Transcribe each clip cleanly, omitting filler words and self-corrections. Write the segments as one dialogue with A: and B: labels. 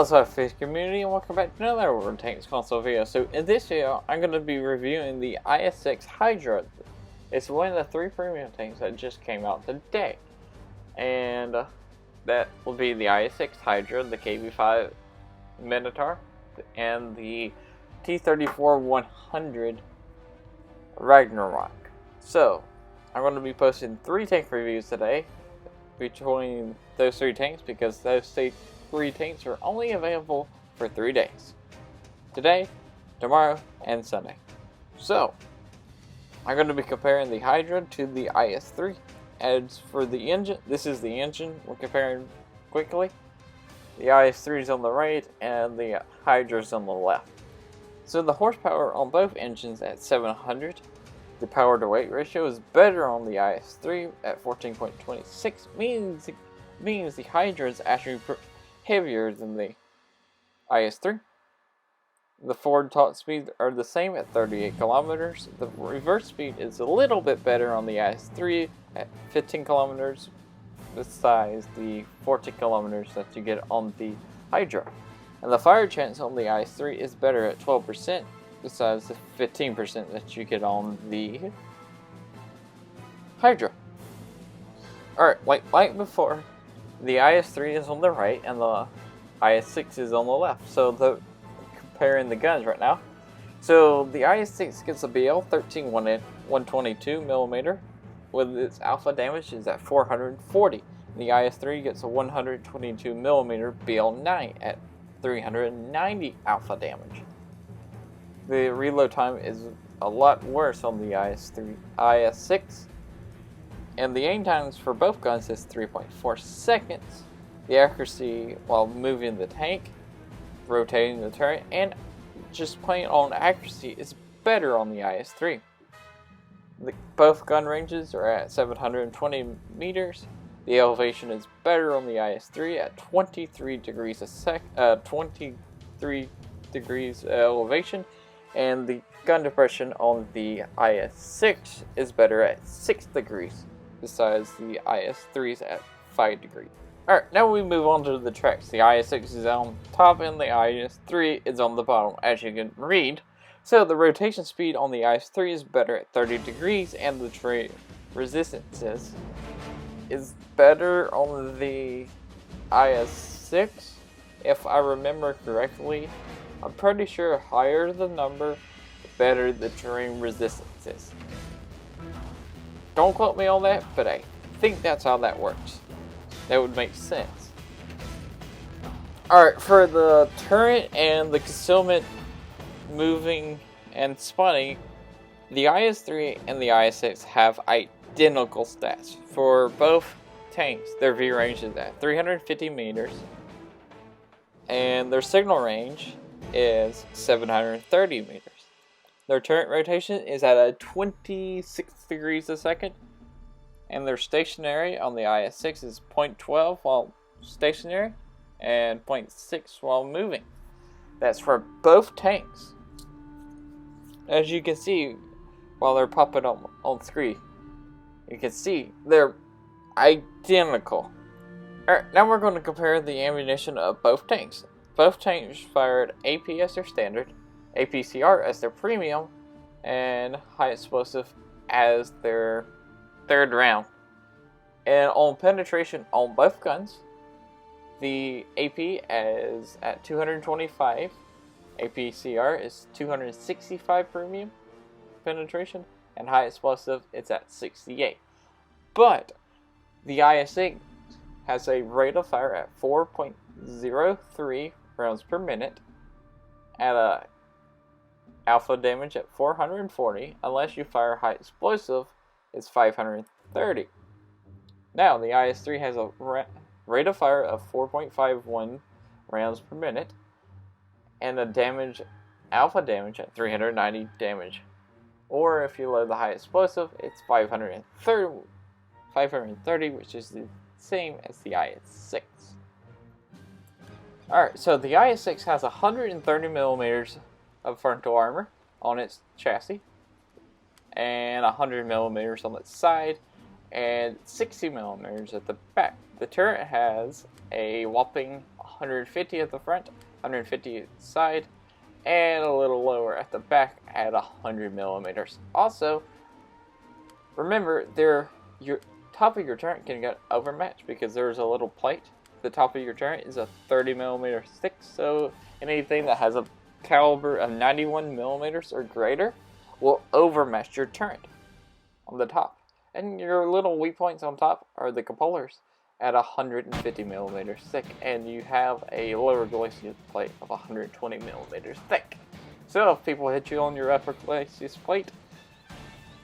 A: Hello SLAPAFISH community, and welcome back to another World Tanks console video. So in this video, I'm going to be reviewing the IS-6 HYDRA. It's one of the 3 premium tanks that just came out today. And that will be the IS-6 HYDRA, the KV-5 Minotaur, and the T-34-100 Ragnarok. So, I'm going to be posting 3 tank reviews today between those 3 tanks because those 3 tanks are only available for 3 days. Today, tomorrow, and Sunday. So, I'm going to be comparing the HYDRA to the IS-3. As for the engine, this is the engine we're comparing quickly. The IS-3 is on the right and the HYDRA is on the left. So the horsepower on both engines at 700. The power to weight ratio is better on the IS-3 at 14.26, means the HYDRA is actually heavier than the IS-3. The forward top speeds are the same at 38 kilometers. The reverse speed is a little bit better on the IS-3 at 15 kilometers, besides the 40 kilometers that you get on the HYDRA. And the fire chance on the IS-3 is better at 12%, besides the 15% that you get on the HYDRA. Alright, like before, the IS-3 is on the right and the IS-6 is on the left. So comparing the guns right now. So the IS-6 gets a BL-13 122mm with its alpha damage is at 440. The IS-3 gets a 122mm BL-9 at 390 alpha damage. The reload time is a lot worse on the IS-6, and the aim times for both guns is 3.4 seconds. The accuracy while moving the tank, rotating the turret, and just plain on accuracy is better on the IS-3. Both gun ranges are at 720 meters. The elevation is better on the IS-3 at 23 degrees elevation, and the gun depression on the IS-6 is better at 6 degrees, besides the IS-3's at 5 degrees. Alright, now we move on to the tracks. The IS-6 is on top and the IS-3 is on the bottom, as you can read. So the rotation speed on the IS-3 is better at 30 degrees, and the terrain resistance is better on the IS-6. If I remember correctly, I'm pretty sure higher the number, the better the terrain resistance is. Don't quote me on that, but I think that's how that works. That would make sense. Alright, for the turret and the concealment, moving, and spawning, the IS-3 and the IS-6 have identical stats. For both tanks, their view range is at 350 meters, and their signal range is 730 meters. Their turret rotation is at a 26 degrees a second, and their stationary on the IS-6 is 0.12 while stationary and 0.6 while moving. That's for both tanks. As you can see while they're popping up on screen, you can see they're identical. Alright, now we're going to compare the ammunition of both tanks. Both tanks fired AP as their standard, APCR as their premium, and high explosive as their 3rd round. And on penetration on both guns, the AP is at 225, APCR is 265 premium penetration, and high explosive it's at 68. But the IS-6 has a rate of fire at 4.03 rounds per minute, at a alpha damage at 440, unless you fire high explosive, it's 530. Now, the IS-3 has a rate of fire of 4.51 rounds per minute, and a alpha damage at 390 damage. Or if you load the high explosive, it's 530, which is the same as the IS-6. Alright, so the IS-6 has 130 millimeters of frontal armor on its chassis, and 100 millimeters on its side, and 60 millimeters at the back. The turret has a whopping 150 at the front, 150 at the side, and a little lower at the back at 100 millimeters. Also, remember, your top of your turret can get overmatched because there's a little plate. The top of your turret is a 30 millimeter thick, so anything that has a caliber of 91 millimeters or greater will overmatch your turret on the top. And your little weak points on top are the cupolas at 150 millimeters thick, and you have a lower glacis plate of 120 millimeters thick. So if people hit you on your upper glacis plate,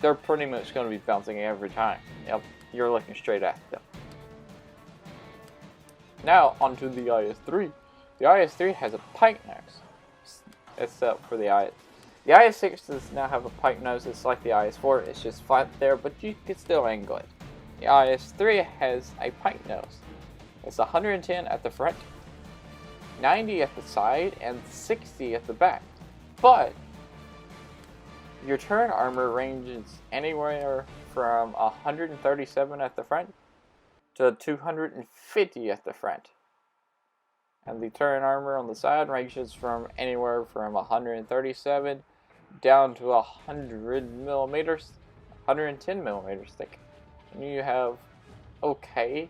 A: they're pretty much going to be bouncing every time. Yep, you're looking straight at them. Now onto the IS-3. The IS-3 has a pike nose, except for the IS. The IS-6 does not have a pike nose. It's like the IS-4. It's just flat there, but you can still angle it. The IS-3 has a pike nose. It's 110 at the front, 90 at the side, and 60 at the back. But your turret armor ranges anywhere from 137 at the front to 250 at the front. And the turret armor on the side ranges from anywhere from 137 down to 100 millimeters, 110 millimeters thick. And you have okay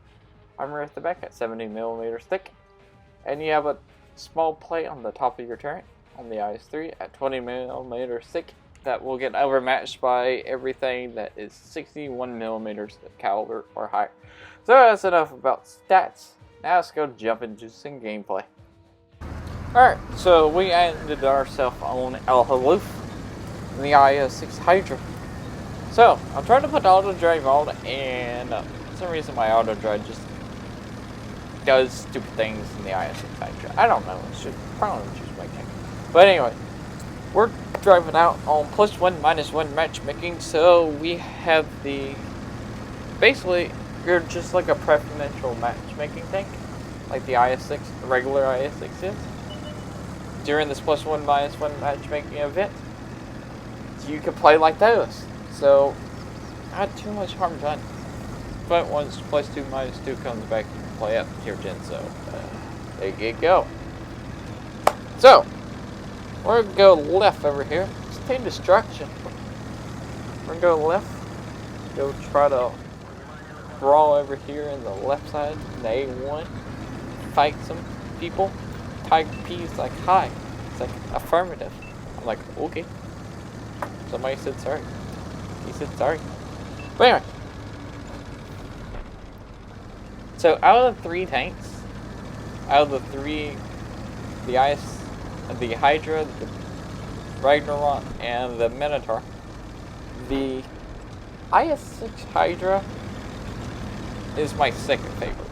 A: armor at the back at 70 millimeters thick. And you have a small plate on the top of your turret on the IS-3 at 20 millimeters thick that will get overmatched by everything that is 61 millimeters of caliber or higher. So that's enough about stats. Now let's go jump into some gameplay. Alright, so we ended ourselves on El Haluf in the IS-6 HYDRA. So, I'm trying to put auto drive on, and for some reason my auto drive just does stupid things in the IS-6 HYDRA. I don't know, it should probably just my tank. But anyway, we're driving out on +1, -1 matchmaking, so we have the... Basically, you're just like a preferential matchmaking tank, like the IS-6, the regular IS-6 is. During this +1, -1 matchmaking event, you can play like those. So, not too much harm done. But once +2, -2 comes back, you can play up tier 10, so there you go. So, we're going to go left over here. It's team destruction. We're going to go left. Go try to brawl over here in the left side, in the A1. Fight some people. Tiger P's like, hi. It's like, affirmative. I'm like, okay. Somebody said sorry. He said sorry. But anyway. So out of the 3 tanks, out of the 3, the HYDRA, the Ragnarok, and the Minotaur, the IS-6 HYDRA is my second favorite.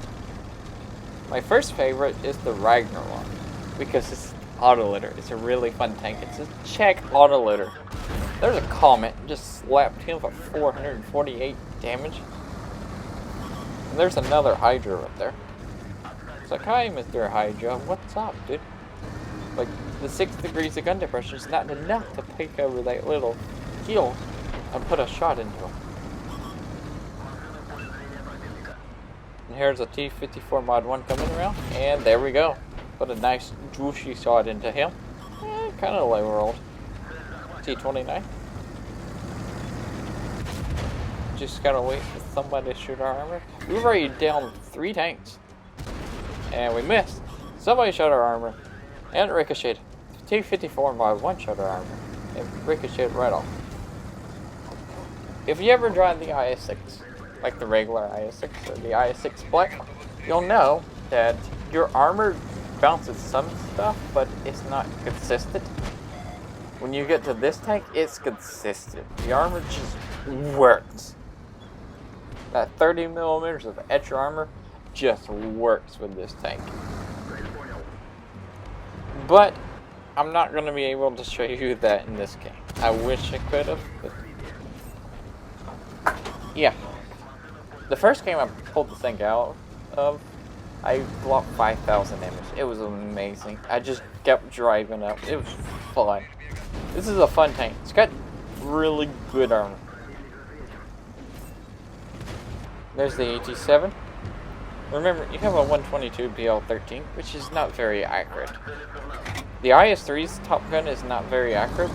A: My first favorite is the Ragnarok because it's auto litter. It's a really fun tank. It's a check auto litter. There's a comet, just slapped him for 448 damage. And there's another HYDRA up there. It's like, hi, Mr. HYDRA, what's up, dude? Like, the 6 degrees of gun depression is not enough to pick over that little heel and put a shot into him. And here's a T-54 Mod 1 coming around, and there we go. Put a nice juicy shot into him. Kind of low rolled. T-29. Just gotta wait for somebody to shoot our armor. We've already down 3 tanks. And we missed. Somebody shot our armor. And it ricocheted. T-54 Mod 1 shot our armor. It ricocheted right off. If you ever drive the IS-6, like the regular IS-6 or the IS-6 Black, you'll know that your armor bounces some stuff, but it's not consistent. When you get to this tank, it's consistent. The armor just works. That 30 millimeters of extra armor just works with this tank. But I'm not going to be able to show you that in this game. I wish I could have, but yeah. The first game I pulled the thing out of, I blocked 5,000 damage. It was amazing. I just kept driving up. It was fun. This is a fun tank. It's got really good armor. There's the AT-7. Remember, you have a 122 BL-13, which is not very accurate. The IS-3's Top Gun is not very accurate,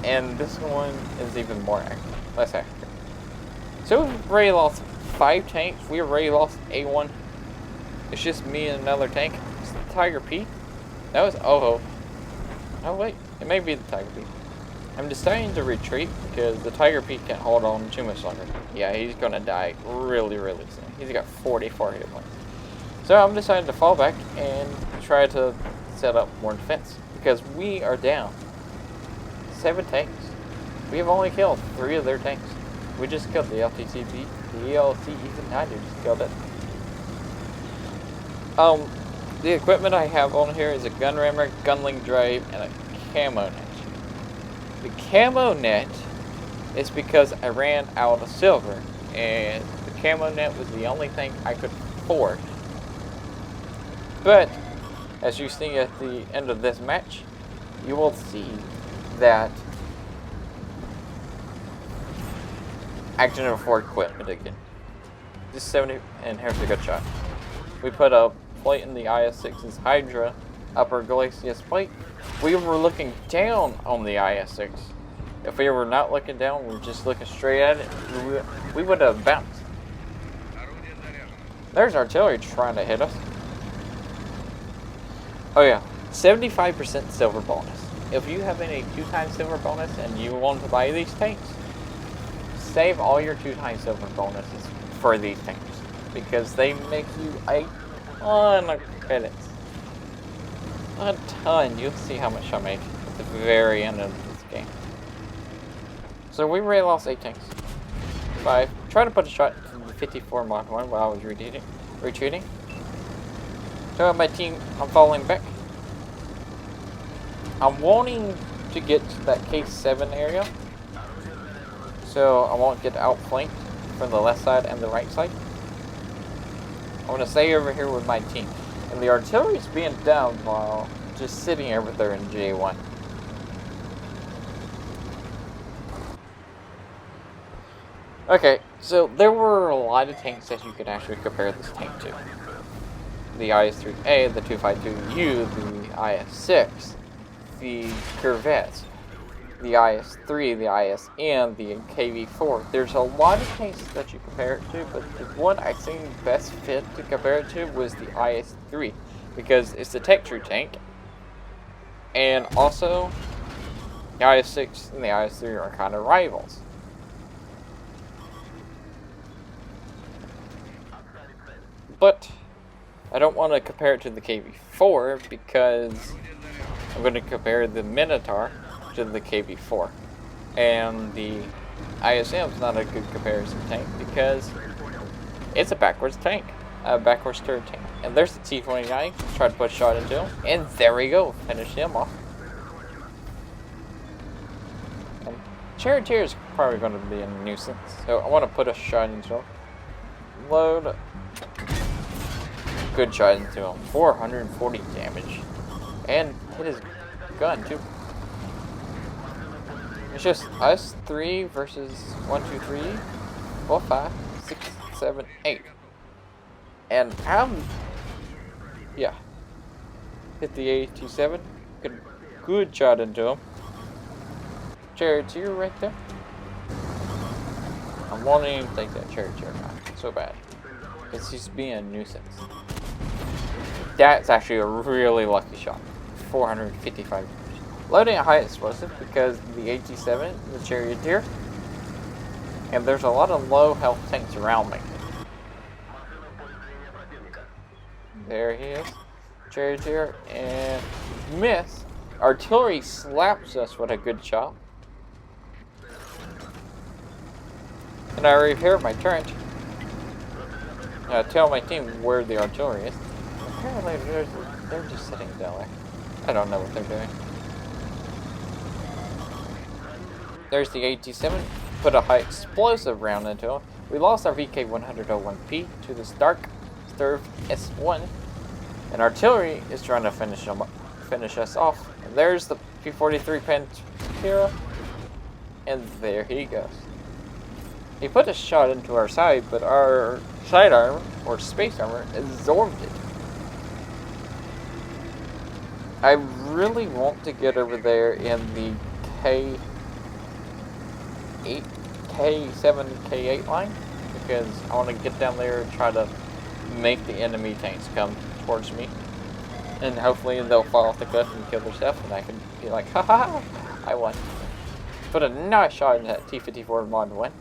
A: and this one is even more accurate, less accurate. So we've already lost 5 tanks. We already lost A1. It's just me and another tank. It's the Tiger P. That was oh wait, it may be the Tiger P. I'm deciding to retreat because the Tiger P can't hold on too much longer. Yeah, he's gonna die really soon. He's got 44 hit points. So I'm deciding to fall back and try to set up more defense because we are down 7 tanks. We have only killed 3 of their tanks. We just killed the LTCB, the ELT even 90 just killed it. The equipment I have on here is a gun rammer, gunling drive, and a camo net. The camo net is because I ran out of silver, and the camo net was the only thing I could afford. But, as you see at the end of this match, you will see that I can afford equipment again. This 70, and here's a good shot. We put a plate in the IS-6's HYDRA upper glacis plate. We were looking down on the IS-6. If we were not looking down, we were just looking straight at it, we would have bounced. There's artillery trying to hit us. Oh yeah, 75% silver bonus. If you have any 2x silver bonus and you want to buy these tanks, save all your 2x silver bonuses for these tanks because they make you a ton of credits. A ton. You'll see how much I make at the very end of this game. So we already lost 8 tanks. 5. Try to put a shot to the 54 Mod 1 while I was retreating. So my team, I'm falling back. I'm wanting to get to that K7 area, so I won't get outflanked from the left side and the right side. I want to stay over here with my team. And the artillery is being down while just sitting over there in J1. Okay, so there were a lot of tanks that you could actually compare this tank to. The IS-3A, the 252U, the IS-6, the Corvettes, the IS-3, the ISM, the KV-4. There's a lot of tanks that you compare it to, but the one I think best fit to compare it to was the IS-3 because it's the tech true tank, and also the IS-6 and the IS-3 are kind of rivals. But I don't want to compare it to the KV-4 because I'm going to compare the Minotaur to the KV-4, and the ISM is not a good comparison tank because it's a backwards tank, a backwards turret tank. And there's the T-29, try to put a shot into him, and there we go, finish him off. And Charioteer is probably going to be a nuisance, so I want to put a shot into him. Load. Good shot into him, 440 damage, and hit his gun too. It's just us 3 versus 1, 2, 3, 4, 5, 6, 7, 8. And yeah. Hit the A27. Good shot into him. Charioteer right there. I'm wanting to take that Charioteer out so bad. Because he's being a nuisance. That's actually a really lucky shot. 455. Loading a high explosive because the 87, the Charioteer, and there's a lot of low health tanks around me. There he is, Charioteer, and miss. Artillery slaps us with a good shot. And I repair my turret. Tell my team where the artillery is. Apparently they're just sitting down there. I don't know what they're doing. There's the 87, put a high explosive round into him. We lost our VK-101P to this Dark Sturv S1, and artillery is trying to finish us off. And there's the P-43 Pantera, and there he goes. He put a shot into our side, but our side armor, or space armor, absorbed it. I really want to get over there in the K8, K7, K8 line, because I want to get down there and try to make the enemy tanks come towards me. And hopefully they'll fall off the cliff and kill themselves, and I can be like, ha ha ha, I won. Put a nice shot in that T-54 mod win.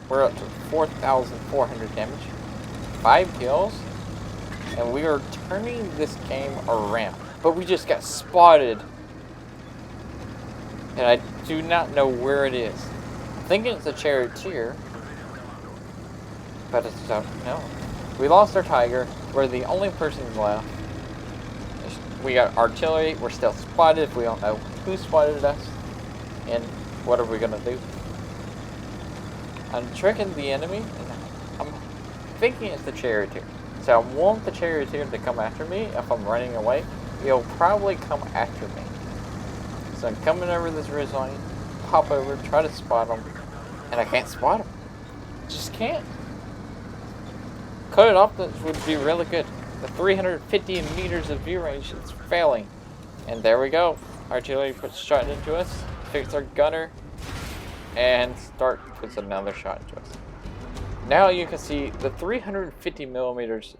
A: We're up to 4,400 damage, 5 kills, and we are turning this game around. But we just got spotted, and I do not know where it is. I'm thinking it's a charioteer, but I don't know. We lost our tiger. We're the only person left. We got artillery. We're still spotted. We don't know who spotted us, and what are we gonna do? I'm tricking the enemy, and I'm thinking it's the charioteer. So I want the charioteer to come after me. If I'm running away, he'll probably come after me. So I'm coming over this ridge line, pop over, try to spot him, and I can't spot him. Just can't. Cut it off, that would be really good. The 350 meters of view range is failing. And there we go. Artillery puts a shot into us, fix our gunner, and start puts another shot into us. Now you can see the 350 meters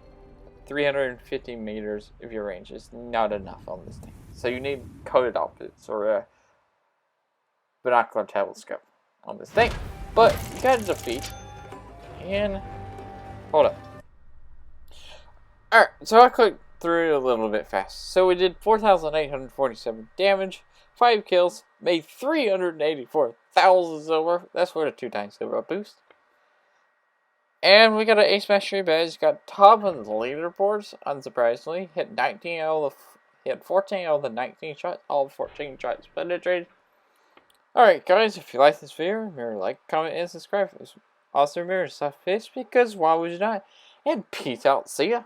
A: of view range is not enough on this thing. So you need coated optics or a binocular telescope on this thing. But you gotta defeat. And hold up. Alright, so I clicked through it a little bit fast. So we did 4,847 damage, 5 kills, made 384,000 silver. That's worth a 2 times silver boost. And we got an Ace Mastery badge, got top on the leaderboards, unsurprisingly. Hit 14 out of the 19 shots, all 14 shots penetrated. Alright guys, if you like this video, remember to like, comment, and subscribe. Also remember to SLAPAFISH, because why would you not? And peace out, see ya!